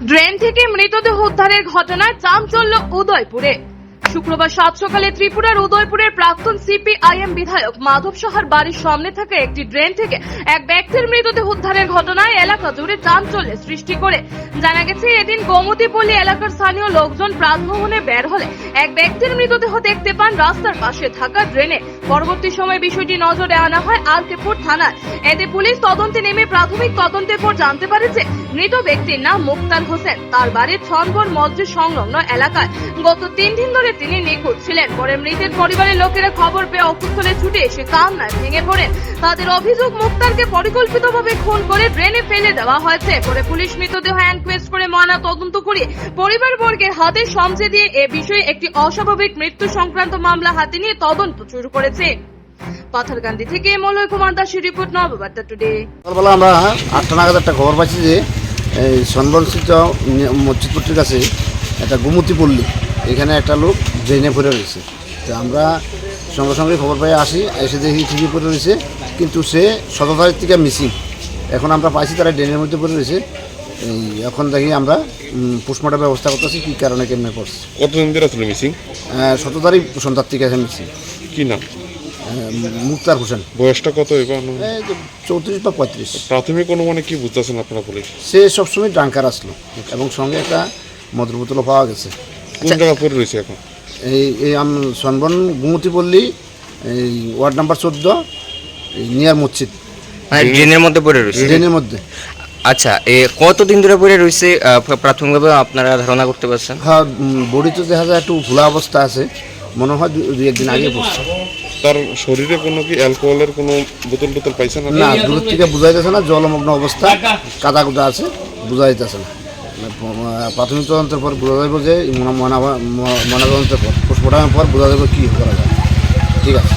Drain থেকে মৃতদেহ উদ্ধারের ঘটনায় চাঞ্চল্য উদয়পুরে। শুক্রবার সাত সকালে ত্রিপুরার উদয়পুরের প্রাক্তন সিপিআইএম বিধায়ক মাধব সাহার বাড়ির সামনে থাকা একটি ড্রেন থেকে এক ব্যক্তির মৃতদেহ উদ্ধারের ঘটনায় এলাকা জুড়ে চাঞ্চল্যের সৃষ্টি করে। জানা গেছে, এদিন গোমতীপল্লী এলাকার স্থানীয় লোকজন প্রাতঃভ্রমণে বের হলে এক ব্যক্তির মৃতদেহ দেখতে পান রাস্তার পাশে থাকা ড্রেনে। পরবর্তী সময়ে বিষয়টি নজরে আনা হয় আলকেপুর থানায়। এতে পুলিশ তদন্তে নেমে প্রাথমিক তদন্তের পর জানতে পারে যে মৃত ব্যক্তির নাম মুক্তার হোসেন। তার বাড়ি ছনবর মসজিদ সংলগ্ন এলাকায়। গত 3 দিন ধরে তিনি নিখোঁজ ছিলেন। পরে মৃতের পরিবারের লোকেরা খবর পেয়ে অকুস্থলে ছুটে এসে কান্নায় ভেঙে পড়েন। তাদের অভিযোগ, মুক্তারকে পরিকল্পিতভাবে খুন করে ড্রেনে ফেলে দেওয়া হয়েছে। পরে পুলিশ মৃতদেহ ইনকোয়েস্ট করে ময়না তদন্ত করে পরিবারবর্গের হাতে সমঝে দিয়ে এ বিষয়ে একটি অস্বাভাবিক মৃত্যু সংক্রান্ত মামলা হাতে নিয়ে তদন্ত শুরু করেছে। পাথারকান্দি থেকে মলয় কুমার দাসের রিপোর্ট, নববার্তা টুডে। সকালবেলা আমরা 8টা নাগাদ একটা খবর পাচ্ছি যে এই সনবনস্থিত মসজিদপট্টির কাছে একটা গোমতীপল্লী, এখানে একটা লোক ড্রেনে পড়ে রয়েছে। তো আমরা সঙ্গে সঙ্গে খবর পেয়ে আসি, এসে দেখি ঠিকই পড়ে রয়েছে, কিন্তু সে 17 তারিখ থেকে মিসিং। এখন আমরা পাইছি তারা ড্রেনের মধ্যে পড়ে রয়েছে। এখন দেখি আমরা পোস্টমর্টম ব্যবস্থা করতেছি, কী কারণে কেমনে পড়ছে। কতদিন ধরে আসলে মিসিং? 17 তারিখ সন্ধ্যার থেকে আছে মিসিং। কি নাম? মুক্তার হোসেন। বয়সটা কত এবার? 34 বা 35। প্রাথমিক অনুমানে কি বুঝতেছেন আপনারা পুলিশ? সে সবসময় ড্রাঙ্কার আসলো এবং সঙ্গে একটা মদের বোতলও পাওয়া গেছে। কোন জায়গা পড়ে রয়েছে এখন? এই সনবন গোমতীপল্লী, এই ওয়ার্ড নাম্বার 14, নিয়ার মসজিদ, মানে ড্রেনের মধ্যে পড়ে রয়েছে। ড্রেনের মধ্যে। আচ্ছা, কতদিন ধরে পড়ে রয়েছে প্রাথমিকভাবে আপনারা ধারণা করতে পারছেন? হ্যাঁ, বডি তো দেখা যায় একটু ভোলা অবস্থা আছে, মনে হয় 2-1 দিন আগে পড়ছে। তার শরীরে কোনো কি অ্যালকোহলের কোনো বোতল টোতল পাইছেন? না, দূর থেকে বোঝা যাচ্ছে না, জলমগ্ন অবস্থা, কাদা কুদা আছে, বোঝা যাইতেছে না। প্রাথমিক তদন্তের পর বোঝা যাবে যে ময়নাতদন্তের পর, পোস্টমর্টমের পর বোঝা যাবে কী করা যায়। ঠিক আছে।